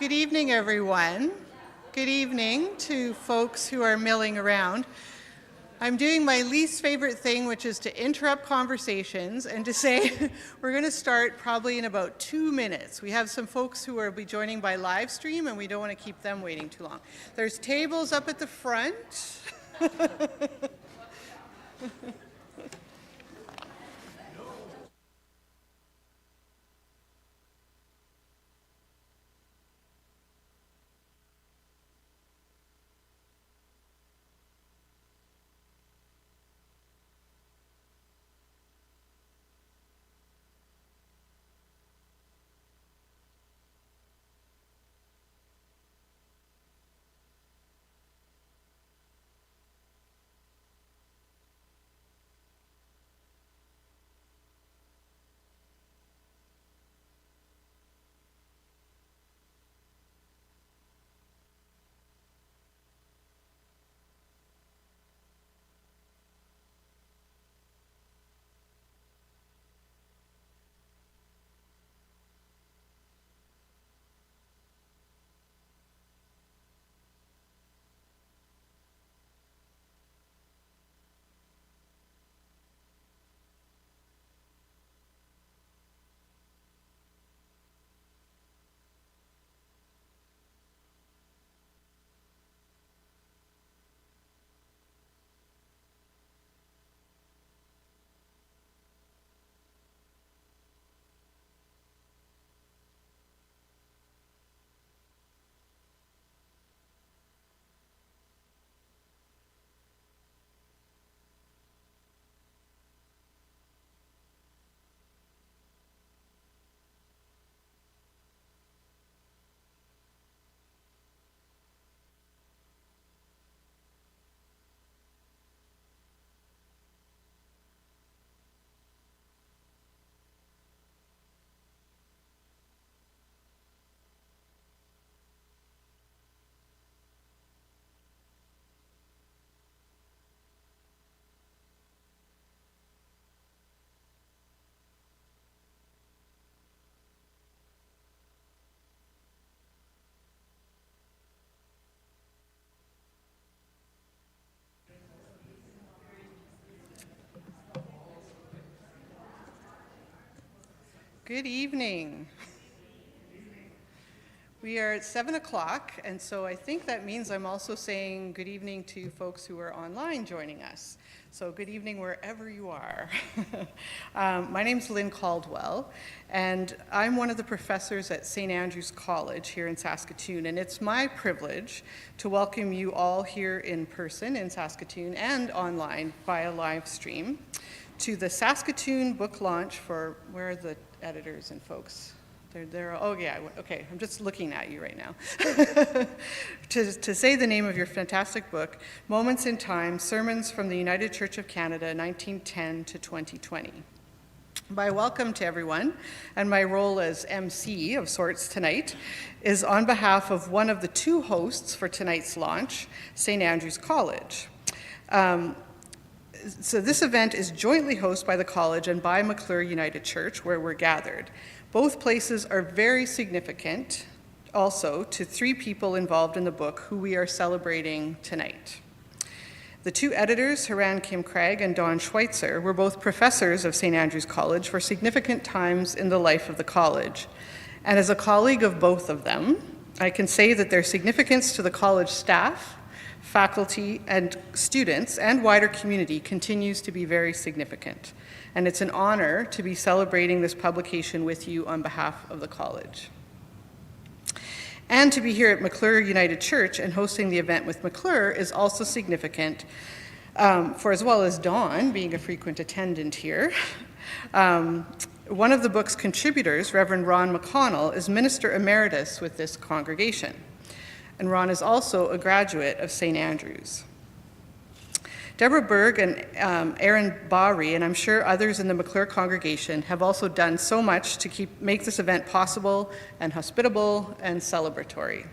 Good evening, everyone. Good evening to folks who are milling around. I'm doing my least favorite thing, which is to interrupt conversations and to say we're going to start probably in about 2 minutes. We have some folks who will be joining by live stream, and we don't want to keep them waiting too long. There's tables up at the front. Good evening. We are at 7 o'clock, and so I think that means I'm also saying good evening to folks who are online joining us. So good evening wherever you are. My name's Lynn Caldwell, and I'm one of the professors at St. Andrew's College here in Saskatoon, and it's my privilege to welcome you all here in person in Saskatoon and online via live stream to the Saskatoon book launch for, where are the editors and folks? Oh yeah, okay, I'm just looking at you right now. to say the name of your fantastic book, Moments in Time, Sermons from the United Church of Canada, 1910 to 2020. My welcome to everyone, and my role as MC of sorts tonight is on behalf of one of the two hosts for tonight's launch, St. Andrew's College. So this event is jointly hosted by the college and by McClure United Church, where we're gathered. Both places are very significant also to three people involved in the book who we are celebrating tonight. The two editors, Haran Kim Craig and Don Schweitzer, were both professors of St. Andrew's College for significant times in the life of the college. And as a colleague of both of them, I can say that their significance to the college staff, faculty, and students, and wider community continues to be very significant. And it's an honor to be celebrating this publication with you on behalf of the college. And to be here at McClure United Church and hosting the event with McClure is also significant, for as well as Dawn being a frequent attendant here. One of the book's contributors, Reverend Ron McConnell, is Minister Emeritus with this congregation. And Ron is also a graduate of St. Andrews. Deborah Berg and Aaron Bawry, and I'm sure others in the McClure congregation, have also done so much to make this event possible and hospitable and celebratory.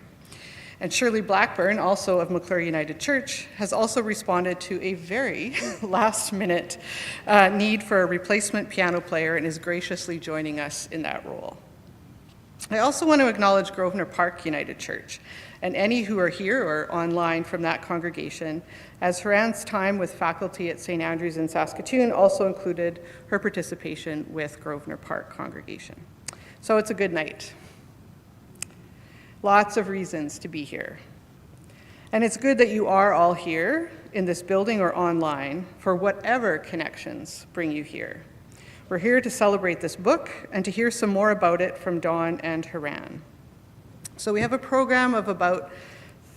And Shirley Blackburn, also of McClure United Church, has also responded to a very last-minute need for a replacement piano player and is graciously joining us in that role. I also want to acknowledge Grosvenor Park United Church and any who are here or online from that congregation, as Haran's time with faculty at St. Andrews in Saskatoon also included her participation with Grosvenor Park congregation. So it's a good night. Lots of reasons to be here. And it's good that you are all here in this building or online for whatever connections bring you here. We're here to celebrate this book and to hear some more about it from Dawn and Haran. So we have a program of about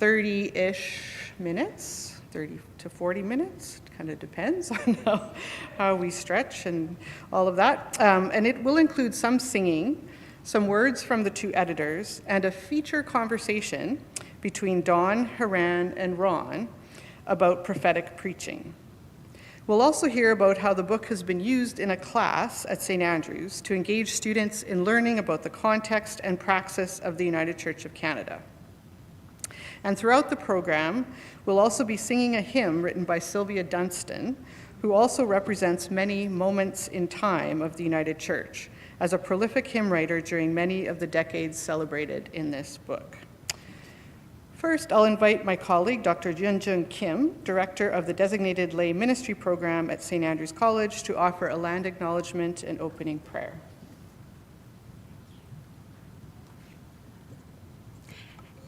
30-ish minutes, 30 to 40 minutes, kind of depends on how we stretch and all of that. And it will include some singing, some words from the two editors, and a feature conversation between Dawn, Haran, and Ron about prophetic preaching. We'll also hear about how the book has been used in a class at St. Andrews to engage students in learning about the context and praxis of the United Church of Canada. And throughout the program, we'll also be singing a hymn written by Sylvia Dunstan, who also represents many moments in time of the United Church as a prolific hymn writer during many of the decades celebrated in this book. First, I'll invite my colleague, Dr. Junjun Kim, Director of the Designated Lay Ministry Program at St. Andrews College, to offer a land acknowledgement and opening prayer.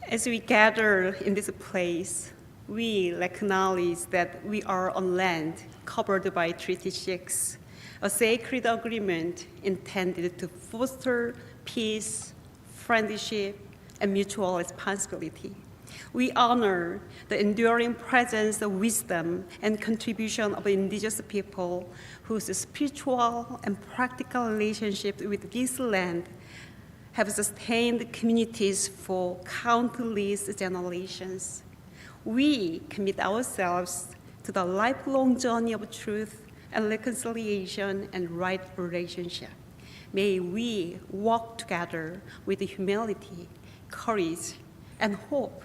As we gather in this place, we acknowledge that we are on land covered by Treaty 6, a sacred agreement intended to foster peace, friendship, and mutual responsibility. We honor the enduring presence, wisdom, and contribution of indigenous people whose spiritual and practical relationship with this land have sustained communities for countless generations. We commit ourselves to the lifelong journey of truth and reconciliation and right relationship. May we walk together with humility, courage, and hope,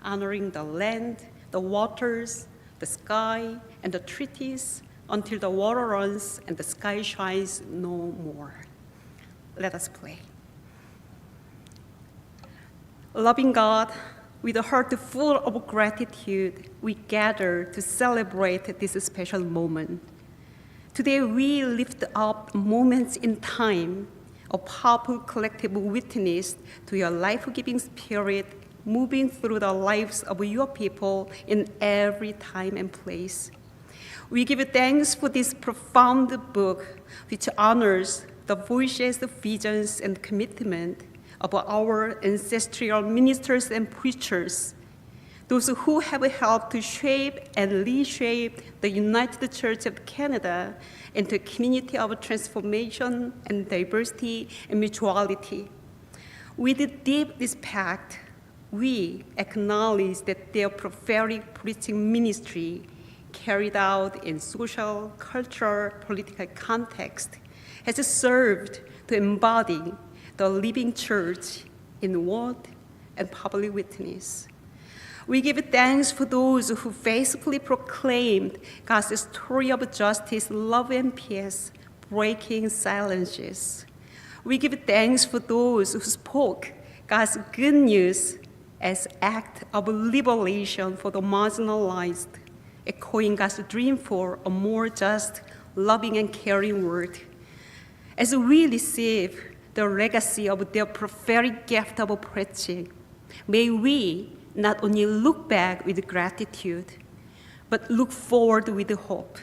honoring the land, the waters, the sky, and the treaties until the water runs and the sky shines no more. Let us pray. Loving God, with a heart full of gratitude, we gather to celebrate this special moment. Today, we lift up moments in time of powerful collective witness to your life-giving spirit moving through the lives of your people in every time and place. We give thanks for this profound book, which honors the voices, visions, and commitment of our ancestral ministers and preachers, those who have helped to shape and reshape the United Church of Canada into a community of transformation and diversity and mutuality. With deep respect, we acknowledge that their prophetic preaching ministry carried out in social, cultural, political context has served to embody the living church in word and public witness. We give thanks for those who faithfully proclaimed God's story of justice, love, and peace, breaking silences. We give thanks for those who spoke God's good news as act of liberation for the marginalized, echoing God's dream for a more just, loving, and caring world. As we receive the legacy of their prophetic gift of preaching, may we not only look back with gratitude, but look forward with hope.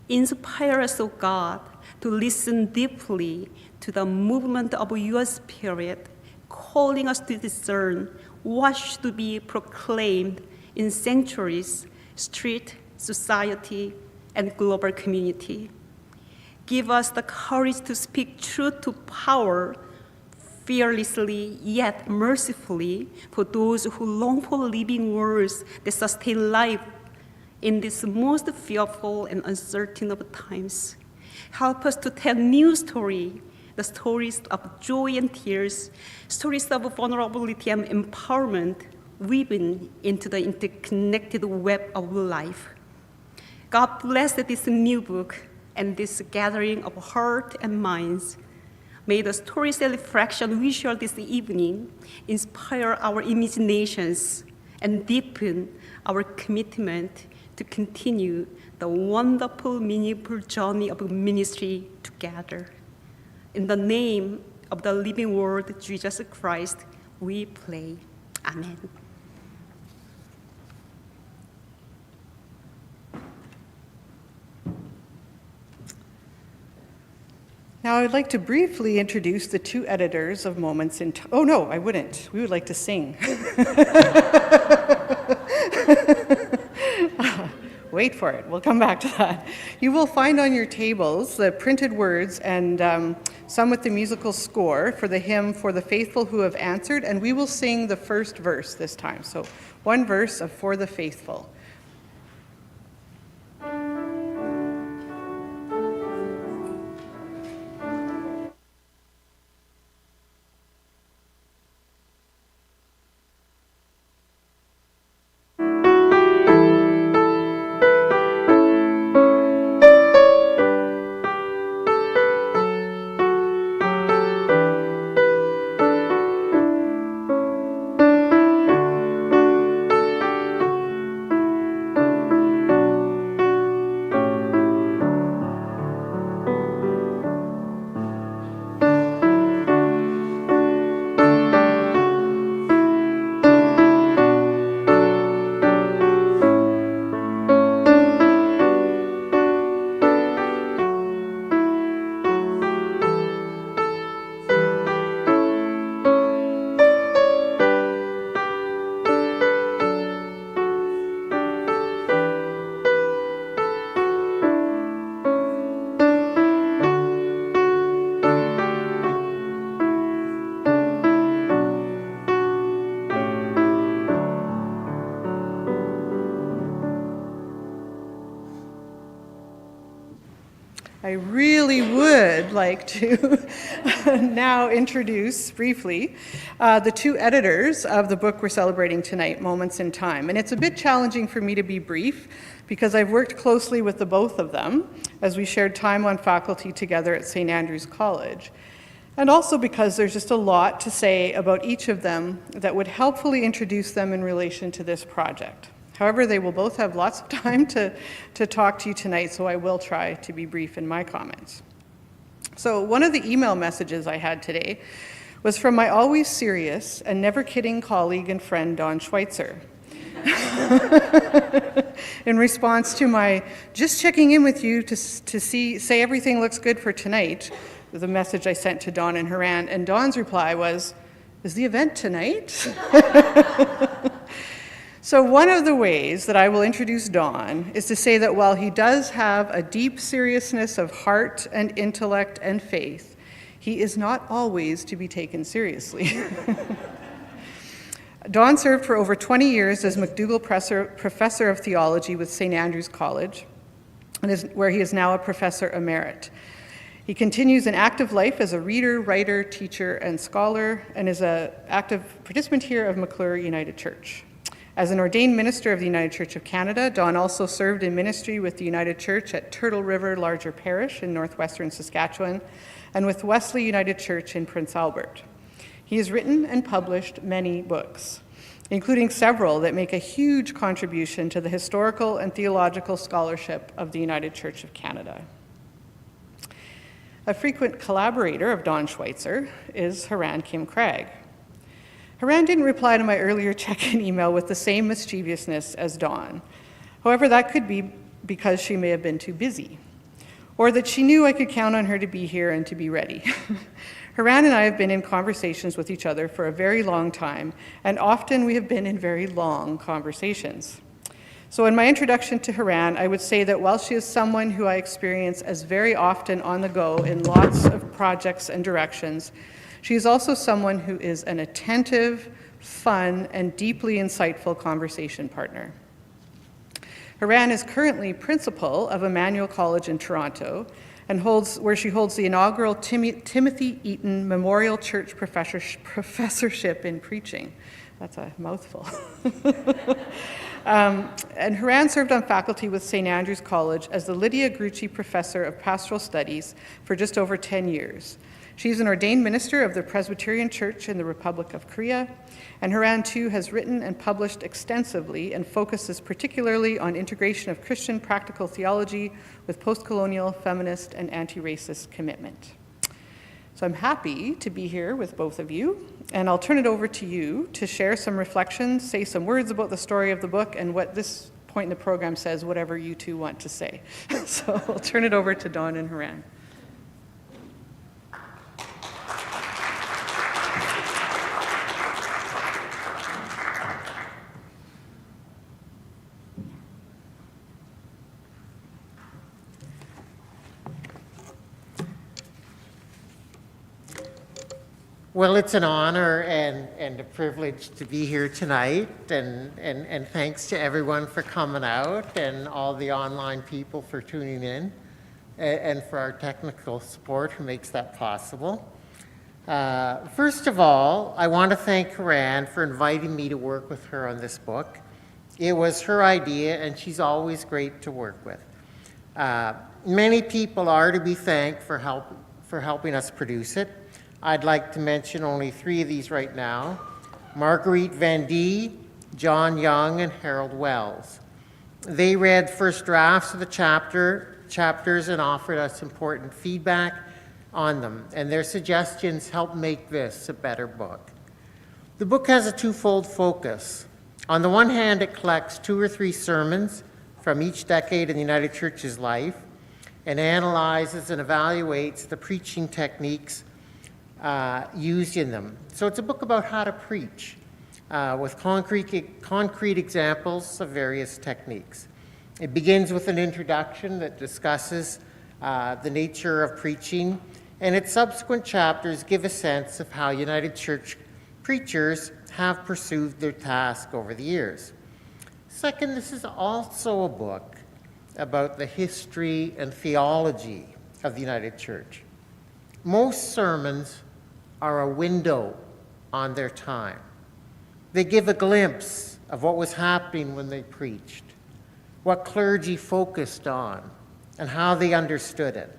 Inspire us, O God, to listen deeply to the movement of your Spirit, calling us to discern what should be proclaimed in sanctuaries, street, society, and global community. Give us the courage to speak truth to power, fearlessly yet mercifully, for those who long for living words that sustain life in this most fearful and uncertain of times. Help us to tell new stories, the stories of joy and tears, stories of vulnerability and empowerment woven into the interconnected web of life. God bless this new book and this gathering of heart and minds. May the storytelling reflection we share this evening inspire our imaginations and deepen our commitment to continue the wonderful, meaningful journey of ministry together. In the name of the living Word, Jesus Christ, we pray. Amen. Now, I'd like to briefly introduce the two editors of Moments in Time. Oh, no, I wouldn't. We would like to sing. Wait for it. We'll come back to that. You will find on your tables the printed words and some with the musical score for the hymn For the Faithful Who Have Answered, and we will sing the first verse this time. So one verse of For the Faithful. I really would like to now introduce briefly the two editors of the book we're celebrating tonight, Moments in Time. And it's a bit challenging for me to be brief because I've worked closely with the both of them as we shared time on faculty together at St. Andrew's College. And also because there's just a lot to say about each of them that would helpfully introduce them in relation to this project. However, they will both have lots of time to talk to you tonight, so I will try to be brief in my comments. So one of the email messages I had today was from my always serious and never kidding colleague and friend, Don Schweitzer. In response to my just checking in with you to say everything looks good for tonight, the message I sent to Don and Haran, and Don's reply was, "Is the event tonight?" So one of the ways that I will introduce Don is to say that while he does have a deep seriousness of heart and intellect and faith, he is not always to be taken seriously. Don served for over 20 years as MacDougall Professor of Theology with St. Andrew's College, where he is now a Professor Emerit. He continues an active life as a reader, writer, teacher, and scholar, and is an active participant here of McClure United Church. As an ordained minister of the United Church of Canada, Don also served in ministry with the United Church at Turtle River Larger Parish in northwestern Saskatchewan and with Wesley United Church in Prince Albert. He has written and published many books, including several that make a huge contribution to the historical and theological scholarship of the United Church of Canada. A frequent collaborator of Don Schweitzer is Haran Kim Craig. Haran didn't reply to my earlier check-in email with the same mischievousness as Don. However, that could be because she may have been too busy, or that she knew I could count on her to be here and to be ready. Haran and I have been in conversations with each other for a very long time, and often we have been in very long conversations. So in my introduction to Haran, I would say that while she is someone who I experience as very often on the go in lots of projects and directions, she is also someone who is an attentive, fun, and deeply insightful conversation partner. Haran is currently principal of Emmanuel College in Toronto, and where she holds the inaugural Timothy Eaton Memorial Church Professorship in Preaching. That's a mouthful. And Haran served on faculty with St. Andrew's College as the Lydia Grucci Professor of Pastoral Studies for just over 10 years. She's an ordained minister of the Presbyterian Church in the Republic of Korea, and Haran too has written and published extensively and focuses particularly on integration of Christian practical theology with post-colonial, feminist, and anti-racist commitment. So I'm happy to be here with both of you, and I'll turn it over to you to share some reflections, say some words about the story of the book, and what this point in the program says, whatever you two want to say. So I'll turn it over to Dawn and Haran. Well, it's an honor and a privilege to be here tonight, and thanks to everyone for coming out and all the online people for tuning in, and for our technical support who makes that possible. First of all, I want to thank Haran for inviting me to work with her on this book. It was her idea, and she's always great to work with. Many people are to be thanked for helping us produce it. I'd like to mention only 3 of these right now: Marguerite Van Dee, John Young, and Harold Wells. They read first drafts of the chapters and offered us important feedback on them, and their suggestions helped make this a better book. The book has a twofold focus. On the one hand, it collects 2 or 3 sermons from each decade in the United Church's life and analyzes and evaluates the preaching techniques used in them. So it's a book about how to preach with concrete examples of various techniques. It begins with an introduction that discusses the nature of preaching, and its subsequent chapters give a sense of how United Church preachers have pursued their task over the years. Second, this is also a book about the history and theology of the United Church. Most sermons are a window on their time. They give a glimpse of what was happening when they preached, what clergy focused on, and how they understood it.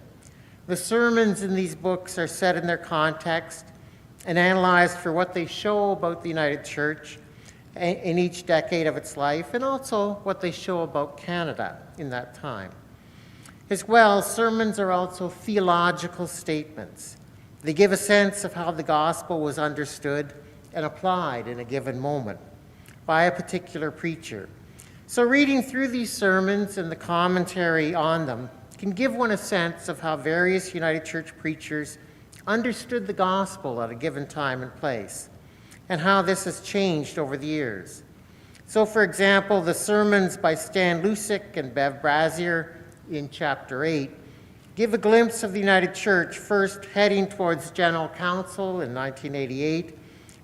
The sermons in these books are set in their context and analyzed for what they show about the United Church in each decade of its life, and also what they show about Canada in that time. As well, sermons are also theological statements. They give a sense of how the gospel was understood and applied in a given moment by a particular preacher. So reading through these sermons and the commentary on them can give one a sense of how various United Church preachers understood the gospel at a given time and place, and how this has changed over the years. So, for example, the sermons by Stan Lusick and Bev Brazier in chapter 8 give a glimpse of the United Church, first heading towards General Council in 1988,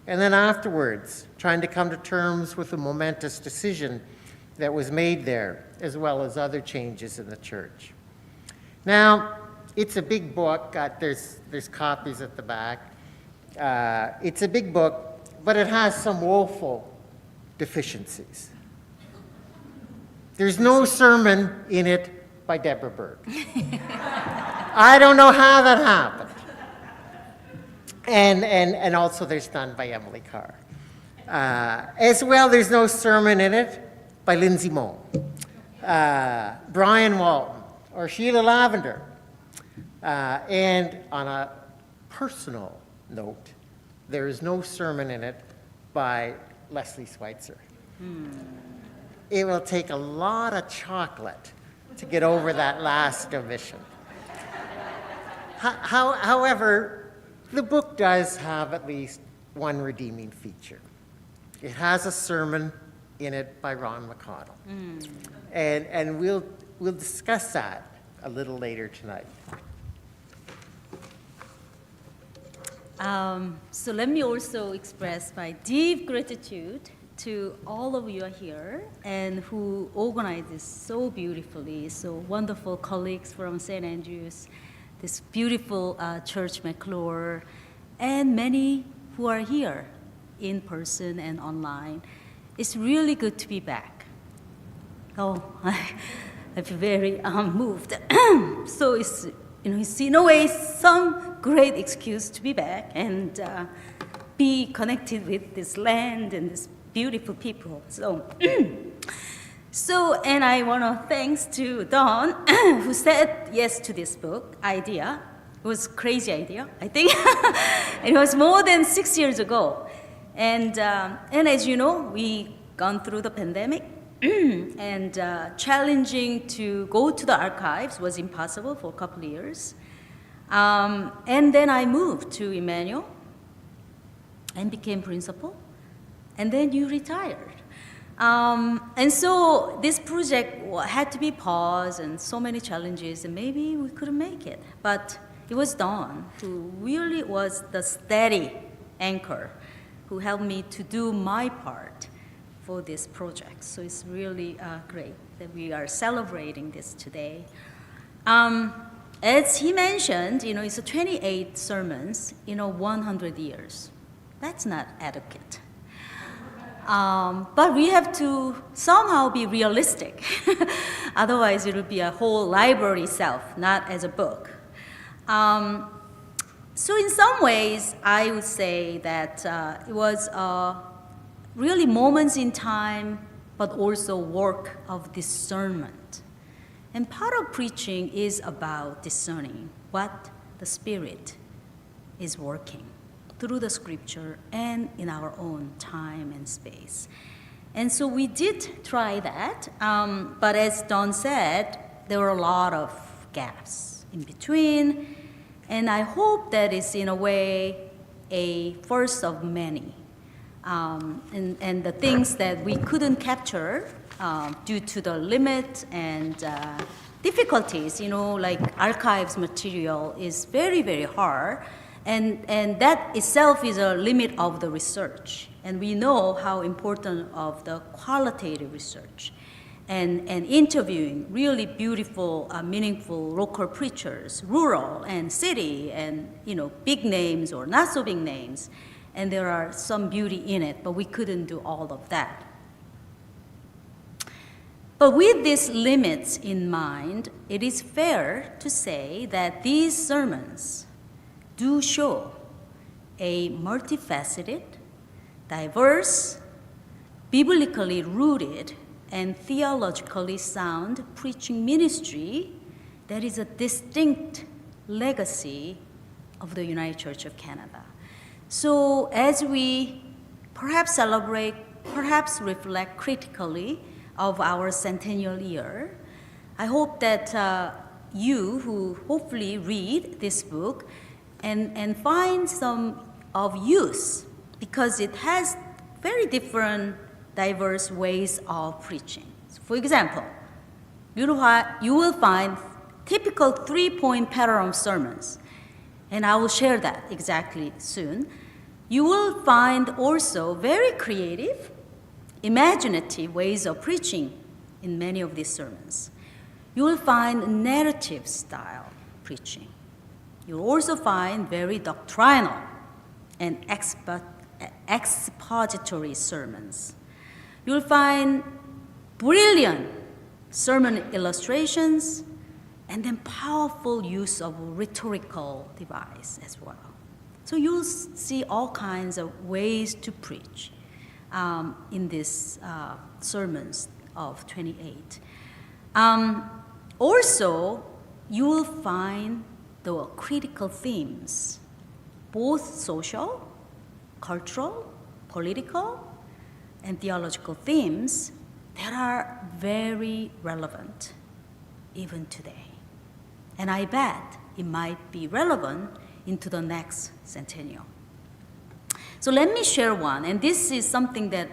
and then afterwards trying to come to terms with a momentous decision that was made there, as well as other changes in the church. Now, it's a big book. There's copies at the back. It's a big book, but it has some woeful deficiencies. There's no sermon in it by Deborah Berg. I don't know how that happened. And also there's none by Emily Carr. As well, there's no sermon in it by Lindsay Moe, Brian Walton, or Sheila Lavender. And on a personal note, there is no sermon in it by Leslie Schweitzer. It will take a lot of chocolate to get over that last omission. However, the book does have at least one redeeming feature. It has a sermon in it by Ron McConnell. And we'll discuss that a little later tonight. So let me also express my deep gratitude to all of you here and who organized this so beautifully, so wonderful colleagues from St. Andrews, this beautiful church McClure, and many who are here in person and online. It's really good to be back. Oh, I feel very moved. So it's in a way some great excuse to be back and be connected with this land and this beautiful people. And I want to thanks to Dawn, who said yes to this book idea. It was a crazy idea, I think. It was more than 6 years ago. And as you know, we gone through the pandemic, and challenging to go to the archives was impossible for a couple of years. And then I moved to Emmanuel and became principal, and then you retired. And so this project had to be paused and so many challenges, and maybe we couldn't make it. But it was Dawn who really was the steady anchor who helped me to do my part for this project. So it's really great that we are celebrating this today. As he mentioned, it's 28 sermons in 100 years. That's not adequate. But we have to somehow be realistic. Otherwise, it will be a whole library itself, not as a book. So in some ways, I would say that it was really moments in time, but also work of discernment. And part of preaching is about discerning what the Spirit is working through the Scripture and in our own time and space. And so we did try that, but as Dawn said, there were a lot of gaps in between, and I hope that it's in a way a first of many. And the things that we couldn't capture due to the limit and difficulties, like archives material is very, very hard. And that itself is a limit of the research. And we know how important of the qualitative research and interviewing really beautiful, meaningful local preachers, rural and city, and big names or not so big names. And there are some beauty in it, but we couldn't do all of that. But with these limits in mind, it is fair to say that these sermons do show a multifaceted, diverse, biblically rooted, and theologically sound preaching ministry that is a distinct legacy of the United Church of Canada. So as we perhaps celebrate, perhaps reflect critically of our centennial year, I hope that you who hopefully read this book and find some of use, because it has very different, diverse ways of preaching. So for example, you will find typical 3-point pattern of sermons, and I will share that exactly soon. You will find also very creative, imaginative ways of preaching in many of these sermons. You will find narrative style preaching. You'll also find very doctrinal and expository sermons. You'll find brilliant sermon illustrations and then powerful use of rhetorical device as well. So you'll see all kinds of ways to preach in these sermons of 28. Also, you will find the critical themes, both social, cultural, political, and theological themes that are very relevant even today. And I bet it might be relevant into the next centennial. So let me share one, and this is something that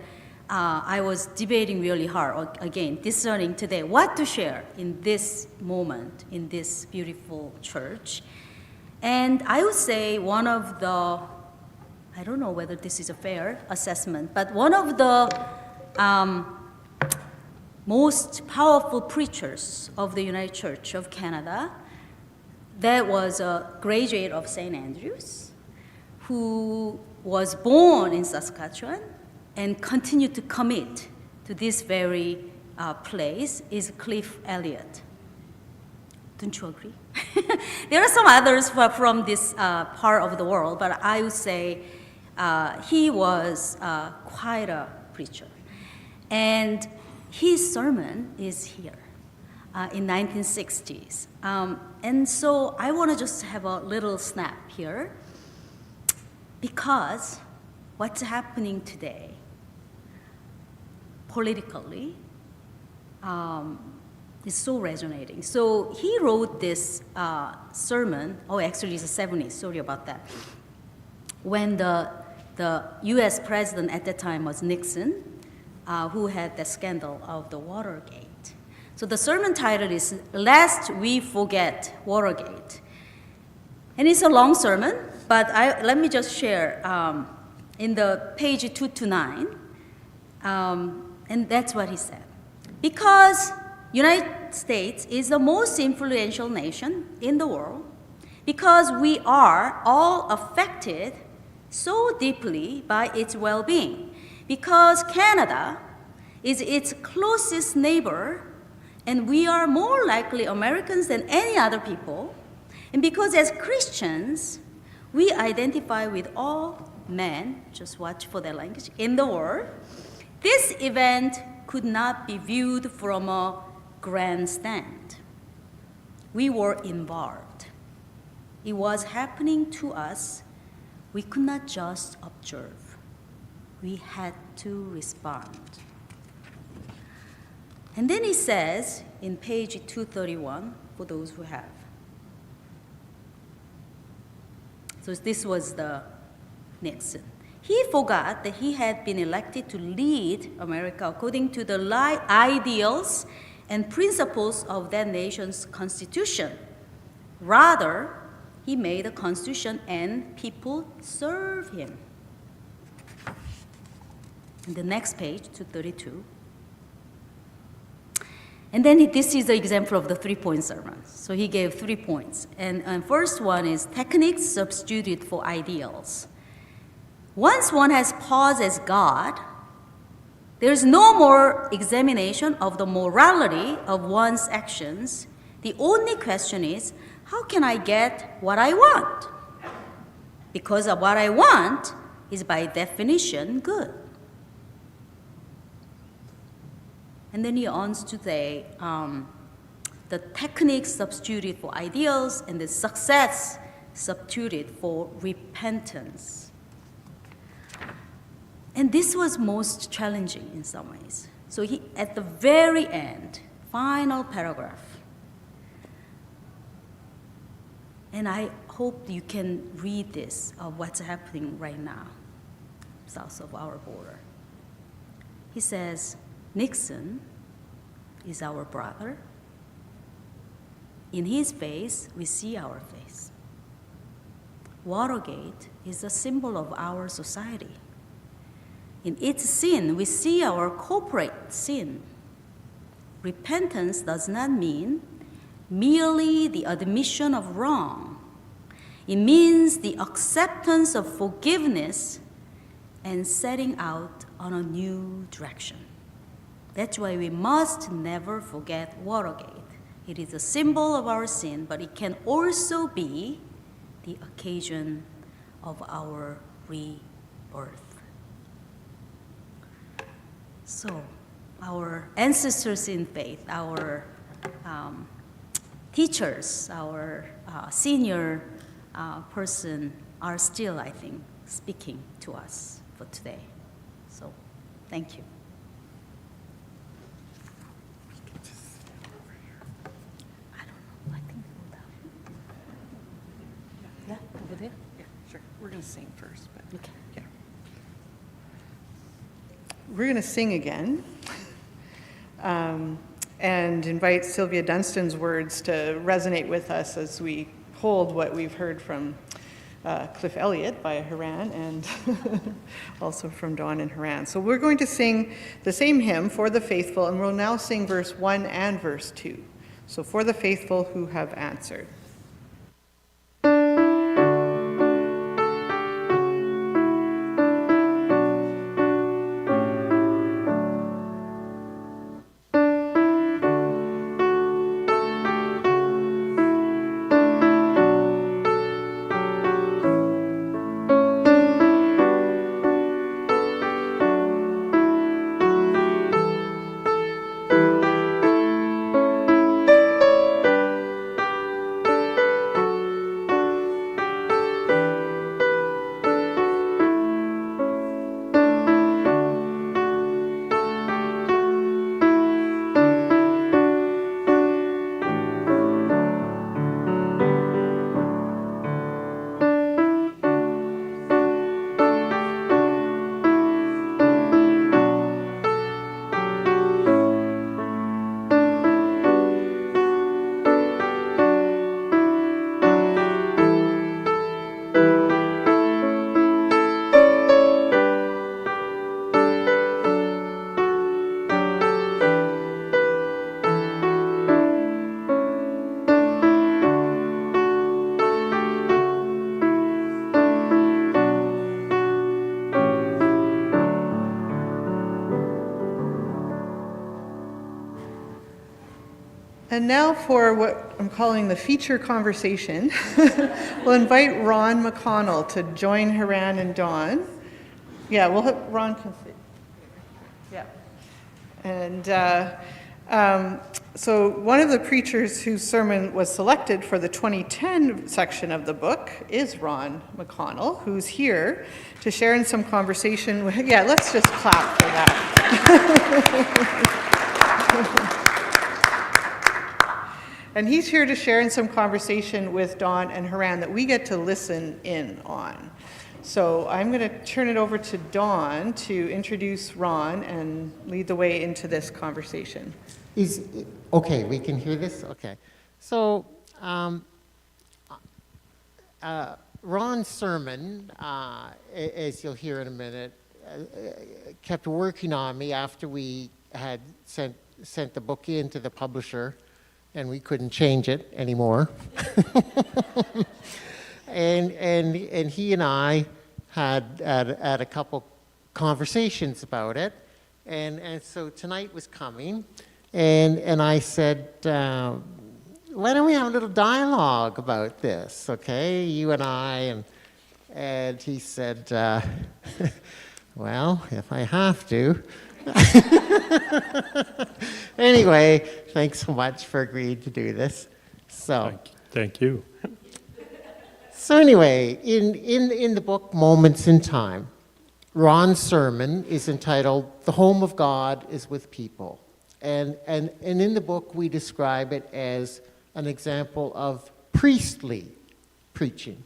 I was debating really hard, again, discerning today what to share in this moment, in this beautiful church. And I would say one of the, I don't know whether this is a fair assessment, but one of the most powerful preachers of the United Church of Canada, that was a graduate of St. Andrews, who was born in Saskatchewan and continued to commit to this very place, is Cliff Elliott. Don't you agree? There are some others from this part of the world, but I would say he was quite a preacher. And his sermon is here in 1960s. And so I want to just have a little snap here, because what's happening today politically is so resonating. So he wrote this sermon, actually it's the 70s, sorry about that, when the US president at that time was Nixon, who had the scandal of the Watergate. So the sermon title is Lest We Forget Watergate. And it's a long sermon, but let me just share in the page 2 to 9, and that's what he said. Because United States is the most influential nation in the world, because we are all affected so deeply by its well-being, because Canada is its closest neighbor, and we are more likely Americans than any other people, and because as Christians, we identify with all men, just watch for the language, in the world, this event could not be viewed from a grandstand. We were involved. It was happening to us. We could not just observe. We had to respond. And then he says in page 231, for those who have. So this was the Nixon. He forgot that he had been elected to lead America according to the ideals and principles of that nation's constitution. Rather, he made a constitution and people serve him. And the next page, 232. And then this is the example of the 3-point sermon. So he gave 3 points. And first one is techniques substituted for ideals. Once one has paused as God, there's no more examination of the morality of one's actions. The only question is, how can I get what I want? Because of what I want is by definition good. And then he wants to say the techniques substituted for ideals and the success substituted for repentance. And this was most challenging in some ways. So he, at the very end, final paragraph, and I hope you can read this of what's happening right now, south of our border. He says, Nixon is our brother. In his face, we see our face. Watergate is a symbol of our society. In its sin, we see our corporate sin. Repentance does not mean merely the admission of wrong. It means the acceptance of forgiveness and setting out on a new direction. That's why we must never forget Watergate. It is a symbol of our sin, but it can also be the occasion of our rebirth. So, our ancestors in faith, our teachers, our senior person are still, I think, speaking to us for today. So, thank you. I don't know. I think we'll have. Yeah, over there. Yeah, sure. We're going to sing first, but Okay. yeah. We're going to sing again and invite Sylvia Dunstan's words to resonate with us as we hold what we've heard from Cliff Elliott by Haran and also from Dawn and Haran. So we're going to sing the same hymn, For the Faithful, and we'll now sing verse 1 and verse 2. So for the faithful who have answered. And now for what I'm calling the feature conversation. We'll invite Ron McConnell to join Haran and Dawn. Yeah, we'll have Ron can sit. Yeah. And so one of the preachers whose sermon was selected for the 2010 section of the book is Ron McConnell, who's here to share in some conversation. Yeah, let's just clap for that. And he's here to share in some conversation with Dawn and Haran that we get to listen in on. So I'm going to turn it over to Dawn to introduce Ron and lead the way into this conversation. Okay, we can hear this? Okay. So, Ron's sermon, as you'll hear in a minute, kept working on me after we had sent the book in to the publisher, and we couldn't change it anymore. and he and I had a couple conversations about it, and so tonight was coming, and I said, why don't we have a little dialogue about this, okay, you and I, and he said, well, if I have to. Anyway, thanks so much for agreeing to do this. So, Thank you. So anyway, in the book Moments in Time, Ron's sermon is entitled "The Home of God is with People," and in the book we describe it as an example of priestly preaching.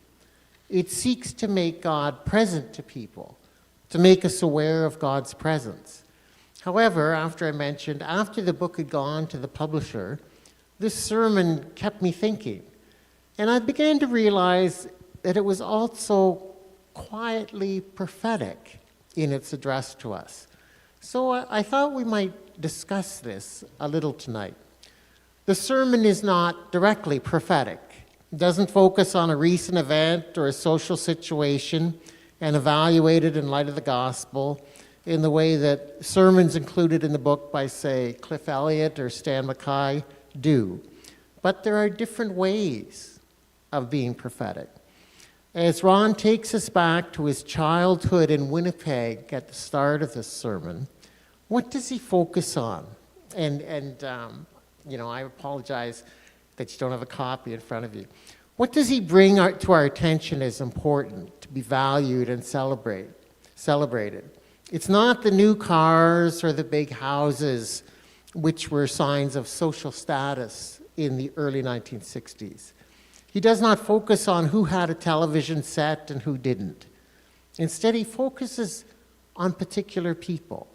It seeks to make God present to people, to make us aware of God's presence. However, after the book had gone to the publisher, this sermon kept me thinking. And I began to realize that it was also quietly prophetic in its address to us. So I thought we might discuss this a little tonight. The sermon is not directly prophetic. It doesn't focus on a recent event or a social situation and evaluate it in light of the gospel in the way that sermons included in the book by, say, Cliff Elliott or Stan Mackay do. But there are different ways of being prophetic. As Ron takes us back to his childhood in Winnipeg at the start of this sermon, what does he focus on? And I apologize that you don't have a copy in front of you. What does he bring to our attention as important to be valued and celebrated? It's not the new cars or the big houses, which were signs of social status in the early 1960s. He does not focus on who had a television set and who didn't. Instead, he focuses on particular people.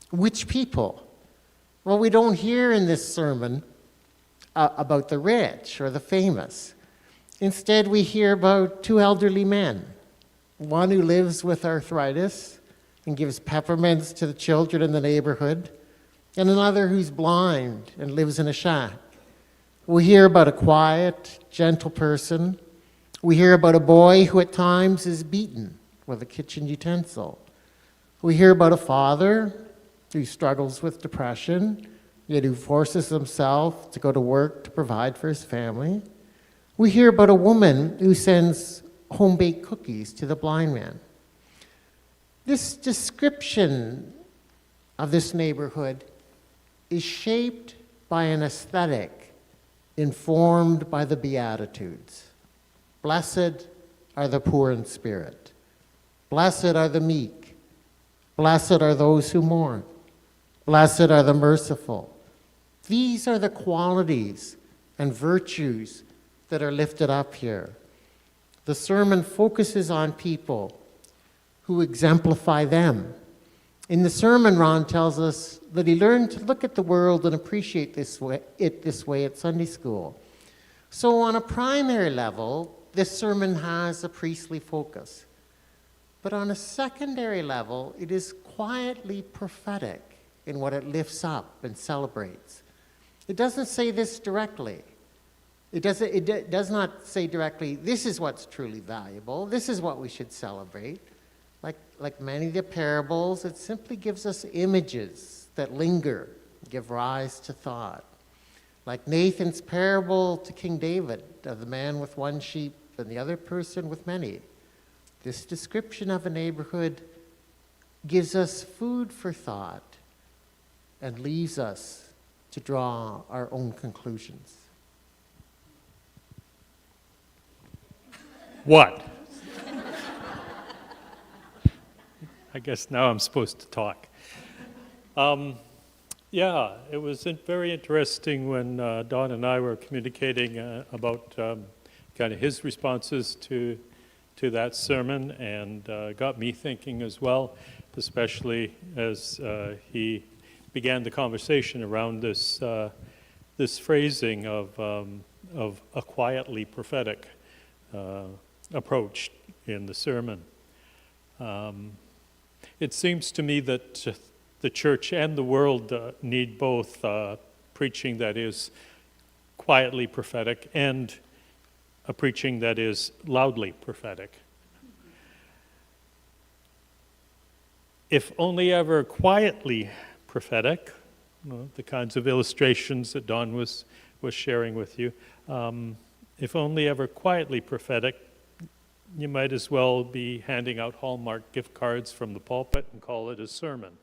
Which people? Well, we don't hear in this sermon about the rich or the famous. Instead, we hear about two elderly men, one who lives with arthritis and gives peppermints to the children in the neighborhood, and another who's blind and lives in a shack. We hear about a quiet, gentle person. We hear about a boy who at times is beaten with a kitchen utensil. We hear about a father who struggles with depression, yet who forces himself to go to work to provide for his family. We hear about a woman who sends home-baked cookies to the blind man. This description of this neighborhood is shaped by an aesthetic informed by the Beatitudes. Blessed are the poor in spirit. Blessed are the meek. Blessed are those who mourn. Blessed are the merciful. These are the qualities and virtues that are lifted up here. The sermon focuses on people who exemplify them. In the sermon, Ron tells us that he learned to look at the world and appreciate it this way at Sunday school. So on a primary level, this sermon has a priestly focus. But on a secondary level, it is quietly prophetic in what it lifts up and celebrates. It doesn't say this directly. It does not say directly, this is what's truly valuable, this is what we should celebrate. Like many of the parables, it simply gives us images that linger, give rise to thought. Like Nathan's parable to King David of the man with one sheep and the other person with many. This description of a neighborhood gives us food for thought and leaves us to draw our own conclusions. What? I guess now I'm supposed to talk. Yeah, it was very interesting when Don and I were communicating about kind of his responses to that sermon, and got me thinking as well, especially as he began the conversation around this phrasing of a quietly prophetic approach in the sermon. It seems to me that the church and the world need both preaching that is quietly prophetic and a preaching that is loudly prophetic. If only ever quietly prophetic, the kinds of illustrations that Don was sharing with you, if only ever quietly prophetic, you might as well be handing out Hallmark gift cards from the pulpit and call it a sermon.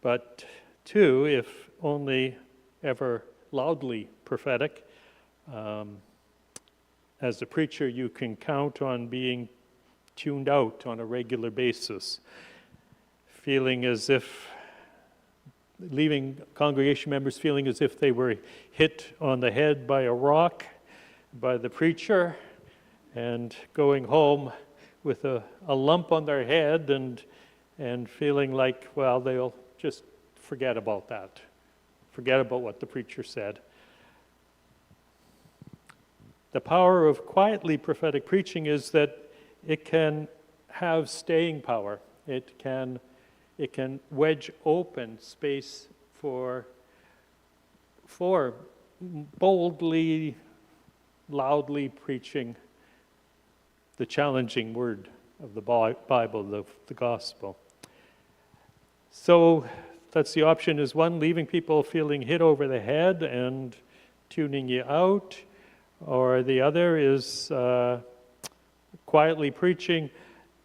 But two, if only ever loudly prophetic, as a preacher you can count on being tuned out on a regular basis, feeling as if, leaving congregation members feeling as if they were hit on the head by a rock by the preacher, and going home with a lump on their head and feeling like, well, they'll just forget about that. Forget about what the preacher said. The power of quietly prophetic preaching is that it can have staying power. It can wedge open space for boldly, loudly preaching the challenging word of the Bible, the gospel. So that's the option is one, leaving people feeling hit over the head and tuning you out, or the other is quietly preaching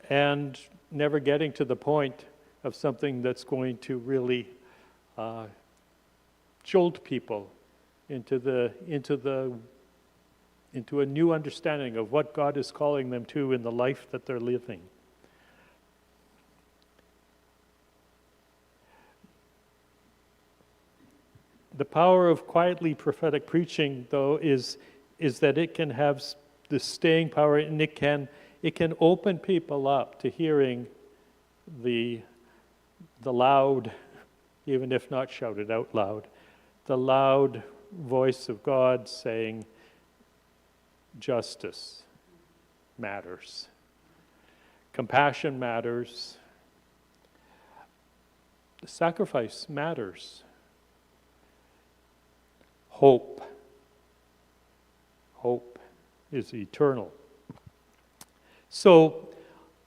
and never getting to the point of something that's going to really jolt people into a new understanding of what God is calling them to in the life that they're living. The power of quietly prophetic preaching, though, is that it can have the staying power, and it can open people up to hearing the loud, even if not shouted out loud, the loud voice of God saying, justice matters. Compassion matters. Sacrifice matters. Hope is eternal. So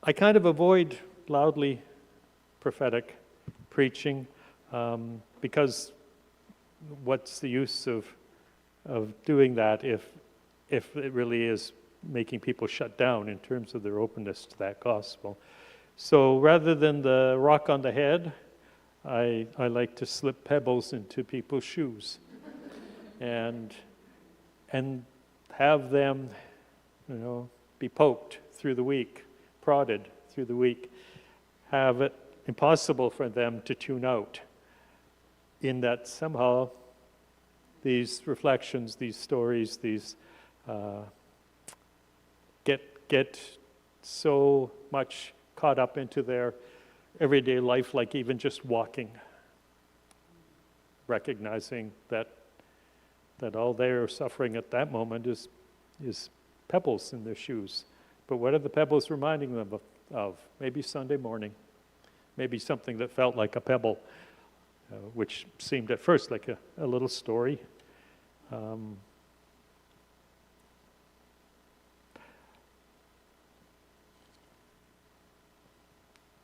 I kind of avoid loudly prophetic preaching because what's the use of doing that if it really is making people shut down in terms of their openness to that gospel? So rather than the rock on the head, I like to slip pebbles into people's shoes and have them, be poked through the week, prodded through the week, have it impossible for them to tune out, in that somehow these reflections, these stories, these get so much caught up into their everyday life, like even just walking, recognizing that all they're suffering at that moment is pebbles in their shoes. But what are the pebbles reminding them of? Maybe Sunday morning, maybe something that felt like a pebble, which seemed at first like a little story.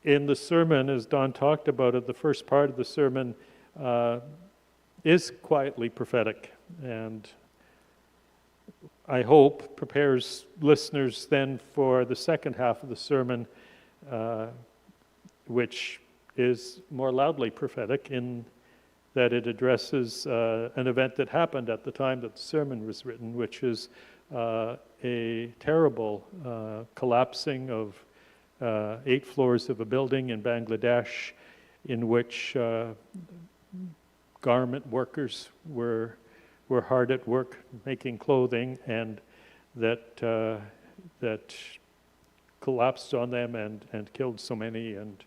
In the sermon, as Don talked about it, the first part of the sermon, is quietly prophetic, and I hope prepares listeners then for the second half of the sermon, which is more loudly prophetic in that it addresses an event that happened at the time that the sermon was written, which is a terrible collapsing of 8 floors of a building in Bangladesh, in which garment workers were hard at work making clothing, and that collapsed on them and killed so many and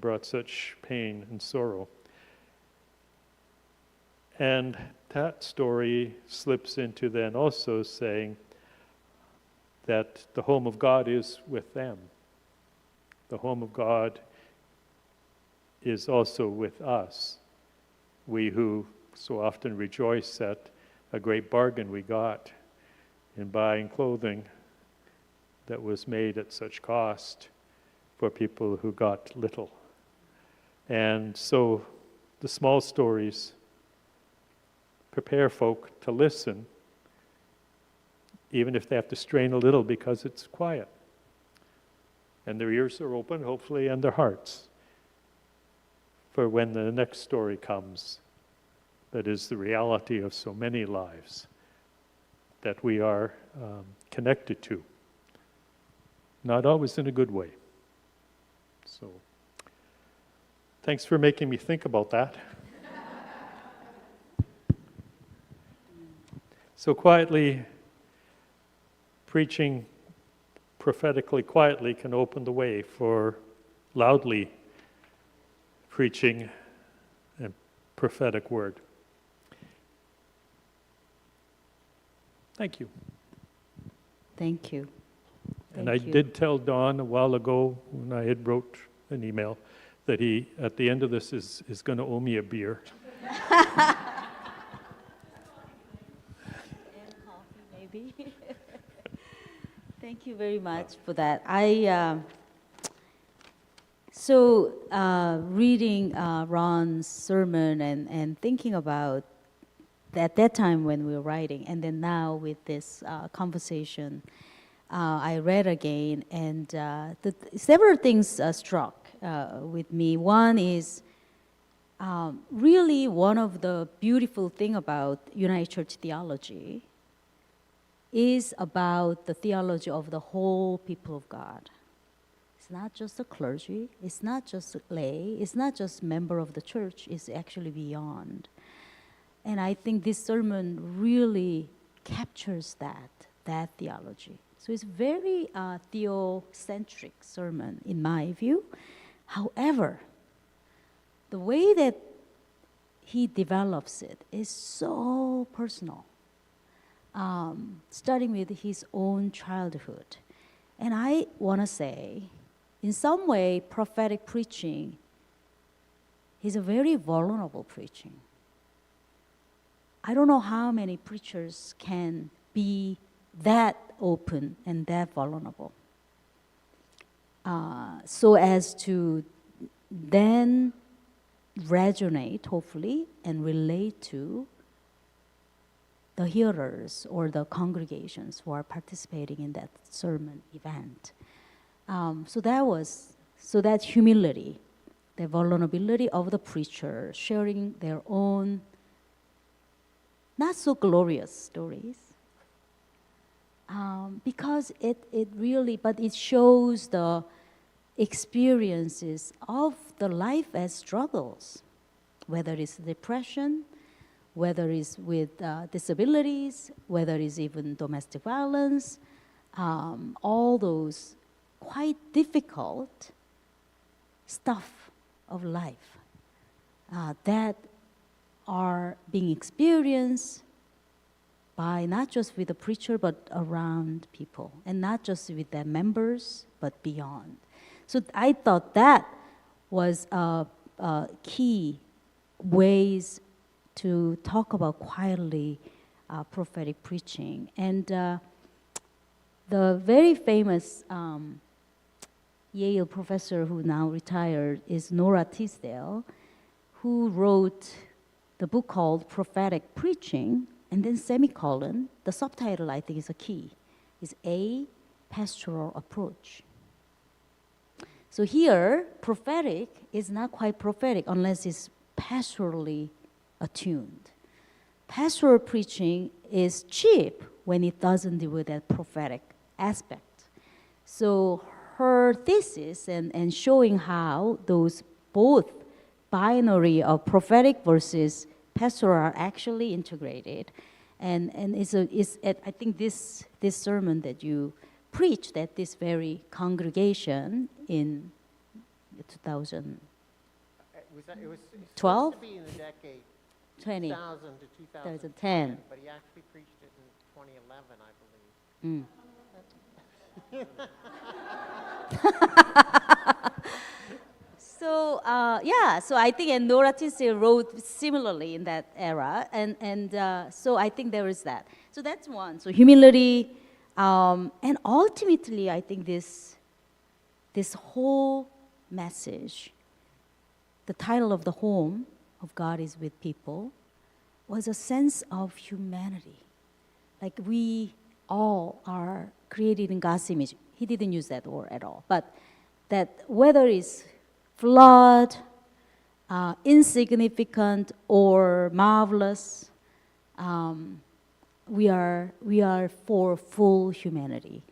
brought such pain and sorrow. And that story slips into then also saying that the home of God is with them. The home of God is also with us. We who so often rejoice at a great bargain we got in buying clothing that was made at such cost for people who got little. And so the small stories prepare folk to listen, even if they have to strain a little because it's quiet. And their ears are open, hopefully, and their hearts for when the next story comes, that is the reality of so many lives that we are connected to. Not always in a good way. So, thanks for making me think about that. So quietly, preaching prophetically quietly can open the way for loudly preaching a prophetic word. Thank you. Thank you. And I did tell Don a while ago when I had wrote an email that he, at the end of this, is going to owe me a beer. Maybe. Thank you very much for that. Reading Ron's sermon and thinking about at that time when we were writing, and then now with this conversation, I read again, and several things struck with me. One is really one of the beautiful thing about United Church theology is about the theology of the whole people of God. It's not just the clergy, it's not just lay, it's not just member of the church, it's actually beyond. And I think this sermon really captures that theology. So it's very theocentric sermon in my view. However, the way that he develops it is so personal. Starting with his own childhood. And I want to say, in some way, prophetic preaching is a very vulnerable preaching. I don't know how many preachers can be that open and that vulnerable. So as to then resonate, hopefully, and relate to the hearers or the congregations who are participating in that sermon event. So that humility, the vulnerability of the preacher, sharing their own not so glorious stories, because it really, but it shows the experiences of the life as struggles, whether it's depression, whether it's with disabilities, whether it's even domestic violence, all those quite difficult stuff of life that are being experienced by not just with the preacher, but around people, and not just with their members, but beyond. So I thought that was key ways to talk about quietly prophetic preaching. And the very famous Yale professor who now retired is Nora Tisdale, who wrote the book called Prophetic Preaching, and then semicolon, the subtitle I think is a key, is A Pastoral Approach. So here, prophetic is not quite prophetic unless it's pastorally attuned. Pastoral preaching is cheap when it doesn't deal with that prophetic aspect. So her thesis and showing how those both binary of prophetic versus pastoral are actually integrated. And I think this sermon that you preached at this very congregation in 2000. It was 12? supposed to be in the decade 20, 2000 to 2010. but he actually preached it in 2011, I believe. So so I think and Nora Tinsey wrote similarly in that era, and so I think there is that. So that's one. So humility, and ultimately I think this whole message, the title of the home of God is with people, was a sense of humanity. Like we all are created in God's image. He didn't use that word at all, but that whether it's flawed, insignificant, or marvelous, we are for full humanity,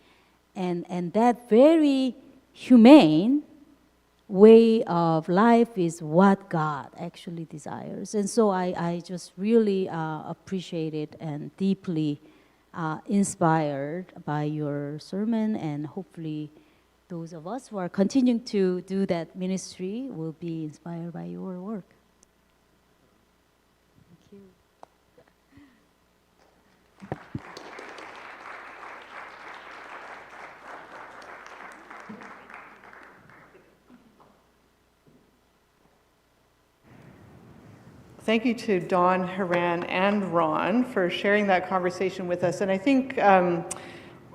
and that very humane way of life is what God actually desires. And so I just really appreciated and deeply inspired by your sermon, and hopefully those of us who are continuing to do that ministry will be inspired by your work. Thank you. Thank you to Dawn, Haran, and Ron for sharing that conversation with us. And I think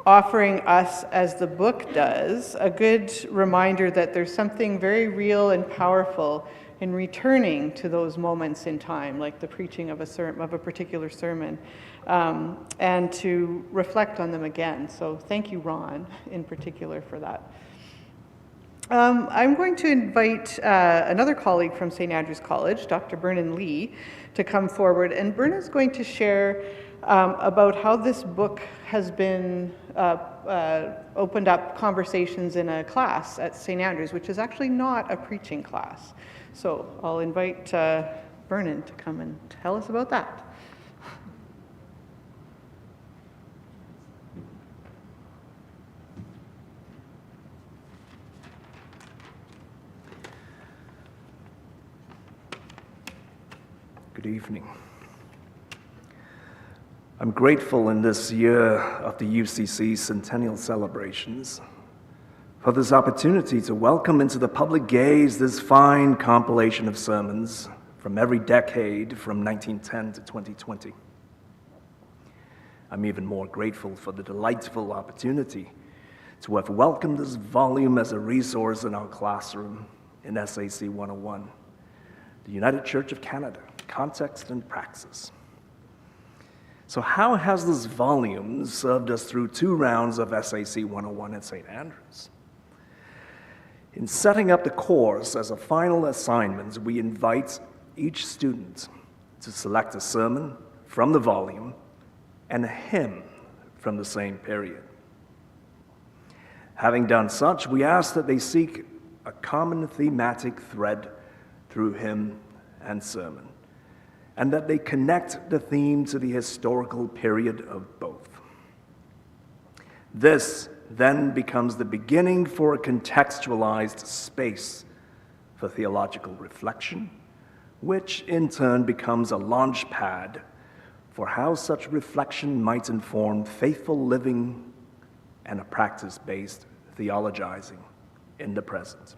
offering us, as the book does, a good reminder that there's something very real and powerful in returning to those moments in time, like the preaching of a particular sermon, and to reflect on them again. So thank you, Ron, in particular, for that. I'm going to invite another colleague from St. Andrew's College, Dr. Vernon Lee, to come forward. And Vernon is going to share about how this book has been opened up conversations in a class at St. Andrew's, which is actually not a preaching class. So I'll invite Vernon to come and tell us about that. Good evening. I'm grateful in this year of the UCC Centennial celebrations for this opportunity to welcome into the public gaze this fine compilation of sermons from every decade from 1910 to 2020. I'm even more grateful for the delightful opportunity to have welcomed this volume as a resource in our classroom in SAC 101, the United Church of Canada, Context and Praxis. So how has this volume served us through 2 rounds of SAC 101 at St. Andrews? In setting up the course as a final assignment, we invite each student to select a sermon from the volume and a hymn from the same period. Having done such, we ask that they seek a common thematic thread through hymn and sermon, and that they connect the theme to the historical period of both. This then becomes the beginning for a contextualized space for theological reflection, which in turn becomes a launch pad for how such reflection might inform faithful living and a practice-based theologizing in the present.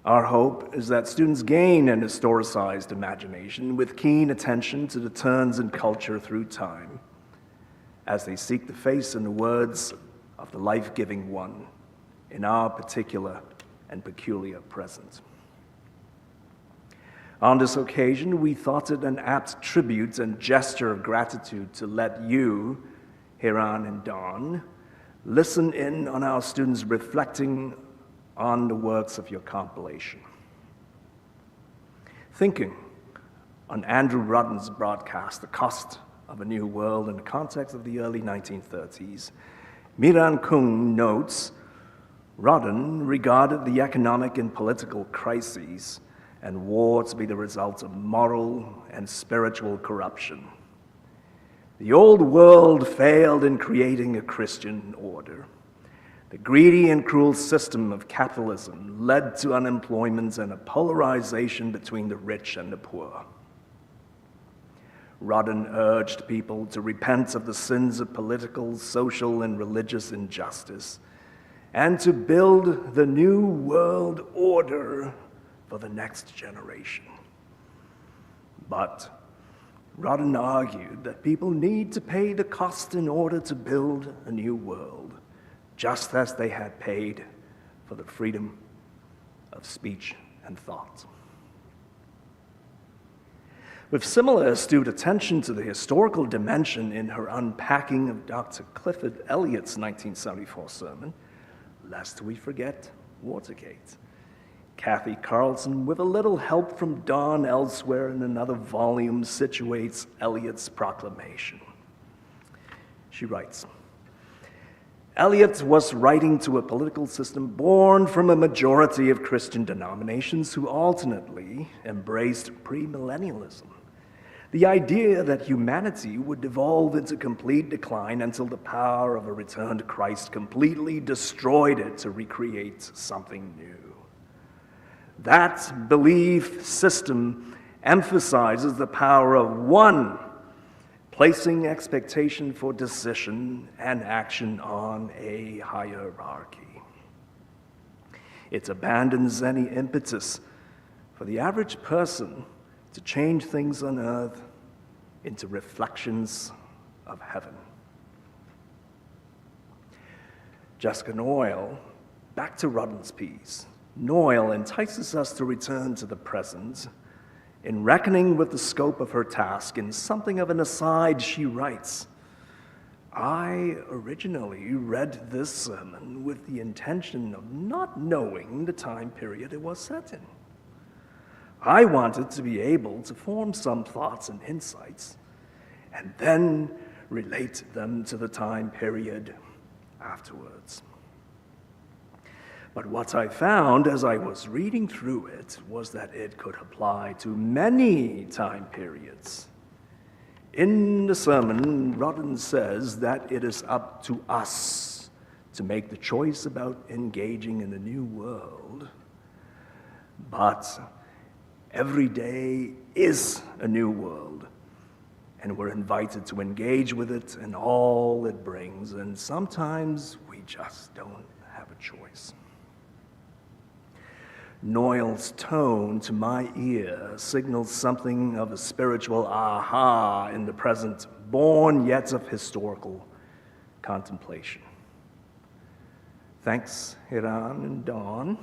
Our hope is that students gain an historicized imagination with keen attention to the turns in culture through time as they seek the face and the words of the life-giving one in our particular and peculiar present. On this occasion, we thought it an apt tribute and gesture of gratitude to let you, Hiran and Dawn, listen in on our students reflecting on the works of your compilation. Thinking on Andrew Rudden's broadcast, The Cost of a New World, in the context of the early 1930s, Miran Kung notes, Rudden regarded the economic and political crises and war to be the result of moral and spiritual corruption. The old world failed in creating a Christian order. The greedy and cruel system of capitalism led to unemployment and a polarization between the rich and the poor. Rudden urged people to repent of the sins of political, social, and religious injustice, and to build the new world order for the next generation. But Rudden argued that people need to pay the cost in order to build a new world, just as they had paid for the freedom of speech and thought. With similar astute attention to the historical dimension in her unpacking of Dr. Clifford Elliott's 1974 sermon, lest we forget Watergate, Kathy Carlson, with a little help from Dawn elsewhere in another volume, situates Elliott's proclamation. She writes, Eliot was writing to a political system born from a majority of Christian denominations who alternately embraced premillennialism, the idea that humanity would devolve into complete decline until the power of a returned Christ completely destroyed it to recreate something new. That belief system emphasizes the power of one, placing expectation for decision and action on a hierarchy. It abandons any impetus for the average person to change things on earth into reflections of heaven. Jessica Noyle, back to Rudden's piece. Noyle entices us to return to the present. In reckoning with the scope of her task, in something of an aside, she writes, I originally read this sermon with the intention of not knowing the time period it was set in. I wanted to be able to form some thoughts and insights, and then relate them to the time period afterwards. But what I found as I was reading through it was that it could apply to many time periods. In the sermon, Rudden says that it is up to us to make the choice about engaging in the new world. But every day is a new world, and we're invited to engage with it and all it brings, and sometimes we just don't have a choice. Noyle's tone to my ear signals something of a spiritual aha in the present, born yet of historical contemplation. Thanks, Hiran and Dawn,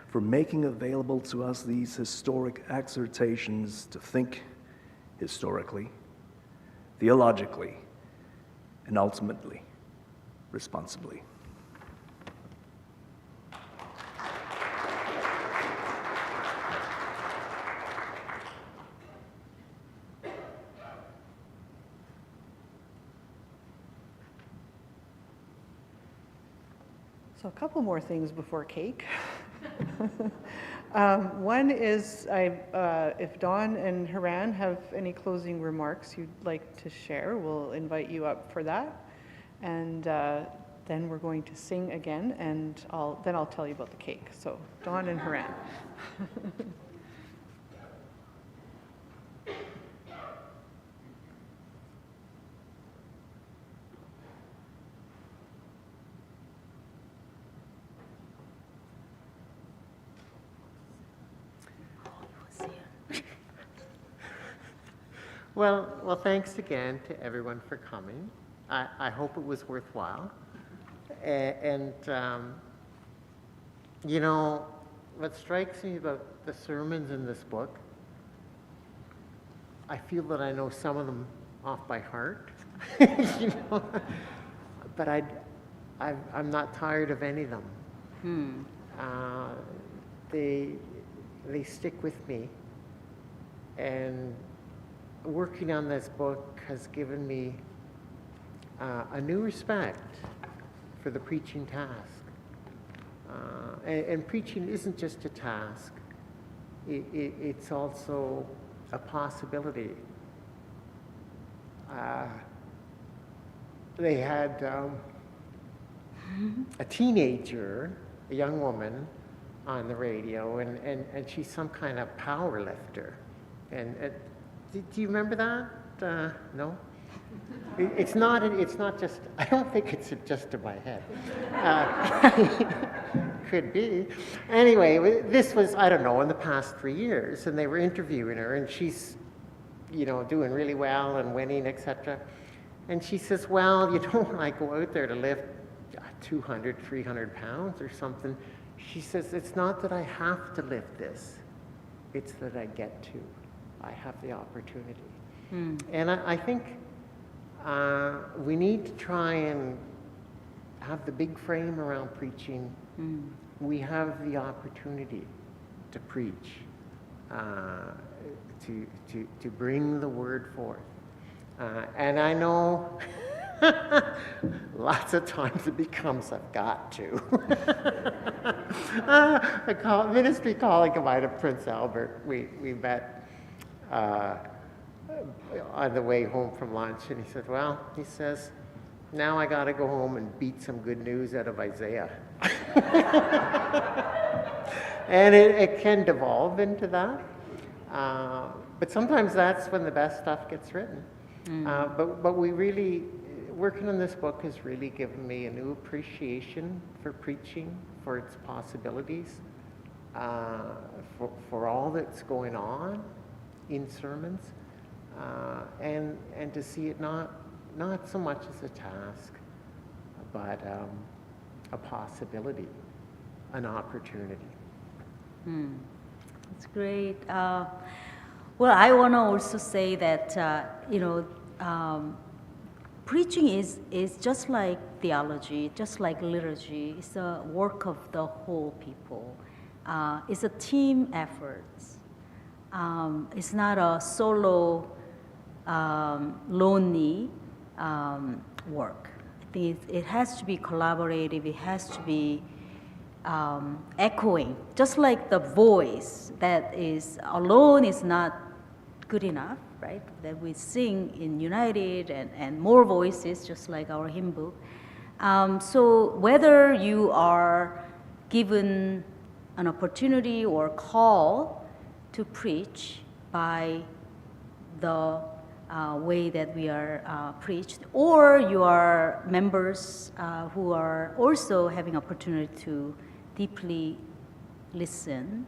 for making available to us these historic exhortations to think historically, theologically, and ultimately, responsibly. So a couple more things before cake. One is if Dawn and Hiran have any closing remarks you'd like to share, we'll invite you up for that. And then we're going to sing again, and then I'll tell you about the cake. So Dawn and Hiran. Well, thanks again to everyone for coming. I hope it was worthwhile. And you know, what strikes me about the sermons in this book, I feel that I know some of them off by heart, you know, but I'm not tired of any of them. They stick with me, and working on this book has given me a new respect for the preaching task. And preaching isn't just a task, it's also a possibility. They had a teenager, a young woman, on the radio, and she's some kind of power lifter. And do you remember that? No? It's not just, I don't think it's just in my head. Could be. Anyway, this was, I don't know, in the past 3 years, and they were interviewing her, and she's, you know, doing really well and winning, etc. And she says, well, you know, when I go out there to lift 200, 300 pounds or something, she says, it's not that I have to lift this, it's that I get to. I have the opportunity. And I think we need to try and have the big frame around preaching. We have the opportunity to preach, to bring the word forth. And I know lots of times it becomes, I've got to. A ministry colleague of mine at Prince Albert, we met on the way home from lunch, and he said, well, he says, now I got to go home and beat some good news out of Isaiah. And it can devolve into that. But sometimes that's when the best stuff gets written. But we really, working on this book has really given me a new appreciation for preaching, for its possibilities, for all that's going on in sermons, and to see it not so much as a task, but a possibility, an opportunity. That's great. Well, I want to also say that, you know, preaching is just like theology, just like liturgy. It's a work of the whole people. It's a team effort. It's not a solo, lonely work. I think it has to be collaborative. It has to be echoing, just like the voice that is alone is not good enough, right? That we sing in united and more voices, just like our hymn book. So whether you are given an opportunity or call to preach by the way that we are preached, or you are members who are also having opportunity to deeply listen,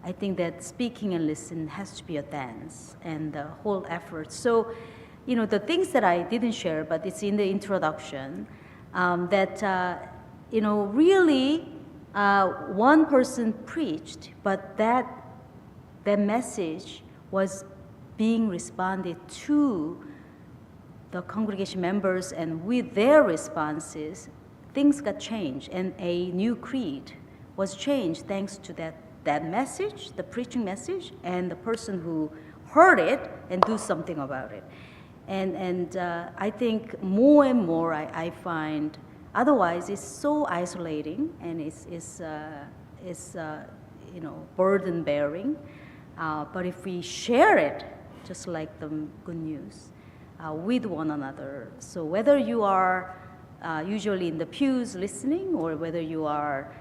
I think that speaking and listen has to be a dance and the whole effort. So, you know, the things that I didn't share, but it's in the introduction, that, you know, really one person preached, but that message was being responded to the congregation members, and with their responses, things got changed, and a new creed was changed thanks to that message, the preaching message, and the person who heard it and do something about it. And I think more and more I find, otherwise it's so isolating and it's you know, burden bearing. But if we share it, just like the good news, with one another. So whether you are usually in the pews listening, or whether you are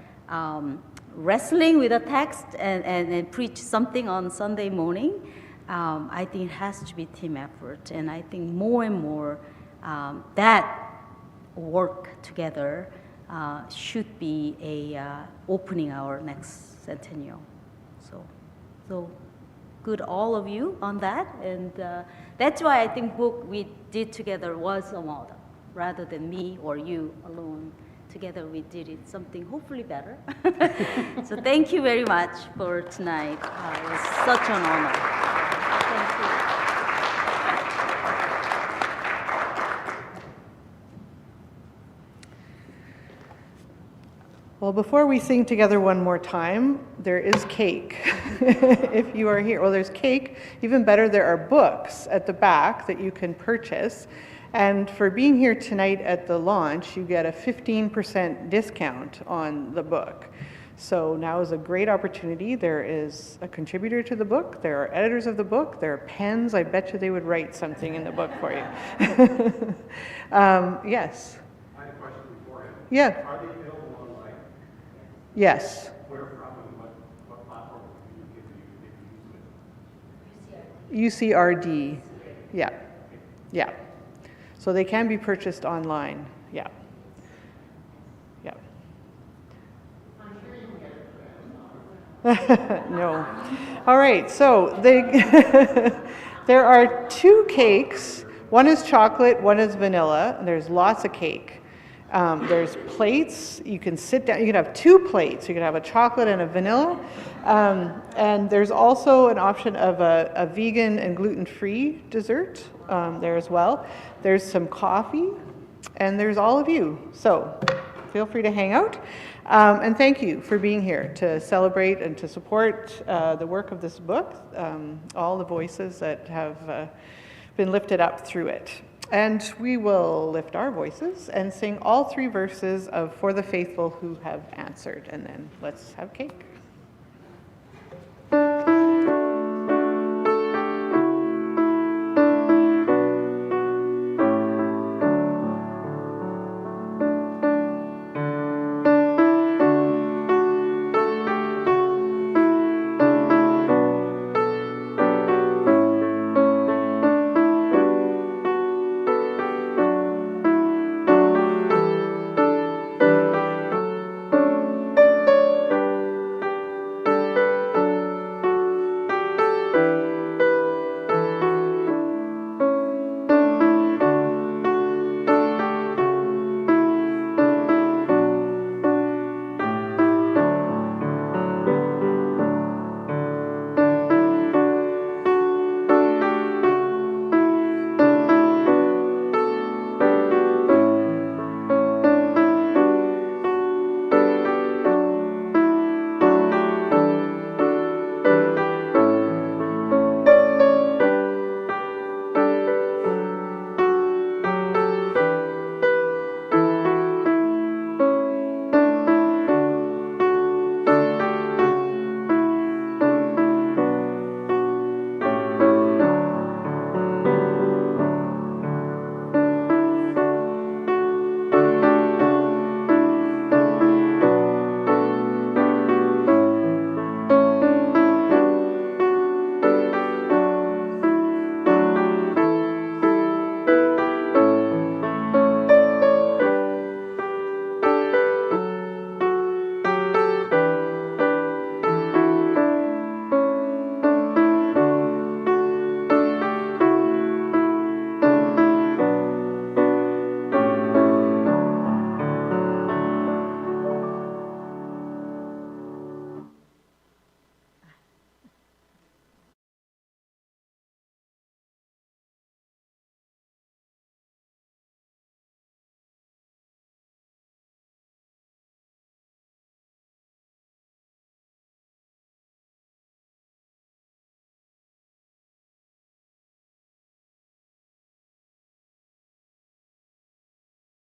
wrestling with a text and preach something on Sunday morning, I think it has to be team effort. And I think more and more that work together should be a opening our next centennial. So good all of you on that, and that's why I think book we did together was a model, rather than me or you alone together we did it something hopefully better. So thank you very much for tonight. It was such an honor. Thank you. Well, before we sing together one more time, there is cake, if you are here. Well, there's cake. Even better, there are books at the back that you can purchase. And for being here tonight at the launch, you get a 15% discount on the book. So now is a great opportunity. There is a contributor to the book. There are editors of the book. There are pens. I bet you they would write something in the book for you. Yes? I had a question beforehand. Yeah. Are they available online? Yes. Where from and what platform do you use it? UCRD. Yeah. Yeah. So they can be purchased online. Yeah. Yeah. No. All right. So there are 2 cakes. One is chocolate, one is vanilla, and there's lots of cake. There's plates. You can sit down. You can have 2 plates. You can have a chocolate and a vanilla. And there's also an option of a vegan and gluten-free dessert there as well. There's some coffee, and there's all of you. So feel free to hang out. And thank you for being here to celebrate and to support the work of this book, all the voices that have been lifted up through it. And we will lift our voices and sing all 3 verses of For the Faithful Who Have Answered, and then let's have cake.